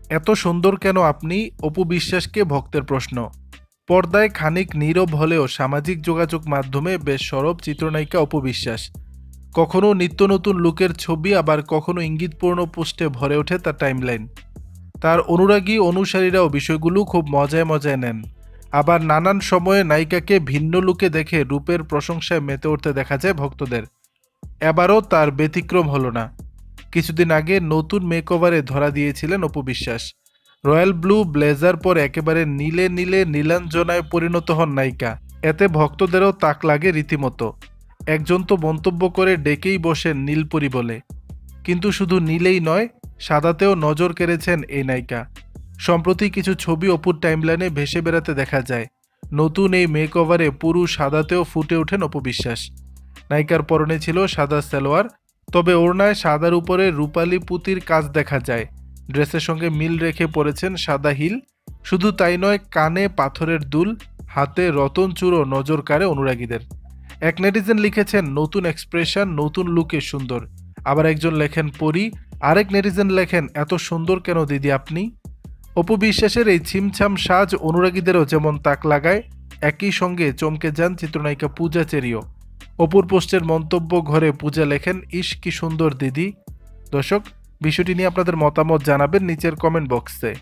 এত সুন্দর কেন আপনি? অপু বিশ্বাসকে ভক্তের প্রশ্ন। পর্দায় খানিক নীরব হলেও সামাজিক যোগাযোগ মাধ্যমে বেশ সরব চিত্রনায়িকা অপু বিশ্বাস। কখনো নিত্য নতুন লুকের ছবি, আবার কখনো ইঙ্গিতপূর্ণ পোস্টে ভরে ওঠে তার টাইমলাইন। তার অনুরাগী অনুসারীরাও বিষয়গুলো খুব মজায় মজায় নেন। আবার নানান সময়ে নায়িকাকে ভিন্ন লুকে দেখে রূপের প্রশংসায় মেতে উঠতে দেখা যায় ভক্তদের। এবারও তার ব্যতিক্রম হলো না। কিছুদিন আগে নতুন মেকওভারে ধরা দিয়েছিলেন Apu Biswas. Royal blue blazer পর একেবারে নীলে নীলে নীলাঞ্জনায় পরিণত হন নায়িকা। এতে ভক্তদেরও তাক লাগে রীতিমতো। একজন তো মন্তব্য করে ডেকেই বসেন নীলপরি বলে। কিন্তু শুধু নীলেই নয়, সাদাতেও নজর কেড়েছেন এই নায়িকা। সম্প্রতি কিছু ছবি অপুর টাইমলাইনে ভেসে বেড়াতে দেখা যায়। নতুন এই মেকওভারে পুরো সাদাতেও ফুটে ওঠেন অপু বিশ্বাস। নায়িকার পরনে ছিল সাদা সালোয়ার, তবে ওড়নায় সাদার উপরে রূপালী পুঁতির কাজ দেখা যায়। ড্রেসের সঙ্গে মিল রেখে পরেছেন সাদা হিল। শুধু তাই নয়, কানে পাথরের দুল, হাতে রতন চূড়ো নজর কাড়ে অনুরাগীদের। এক নেটিজেন লিখেছেন নতুন এক্সপ্রেশন, নতুন লুকে সুন্দর। আবার একজন লেখেন পরি, আরেক নেটিজেন লেখেন এত সুন্দর কেন দিদি আপনি? অপু বিশ্বাসের এই ছিমছাম সাজ অনুরাগীদেরও যেমন তাক লাগায়, একই সঙ্গে চমকে যান চিত্রনায়িকা পূজা চেরিও। অপুর পোস্টের মন্তব্য ঘরে পূজা লেখেন, ইস কি সুন্দর দিদি। দর্শক, বিষয়টি নিয়ে আপনাদের মতামত জানাবেন নিচের কমেন্ট বক্সে।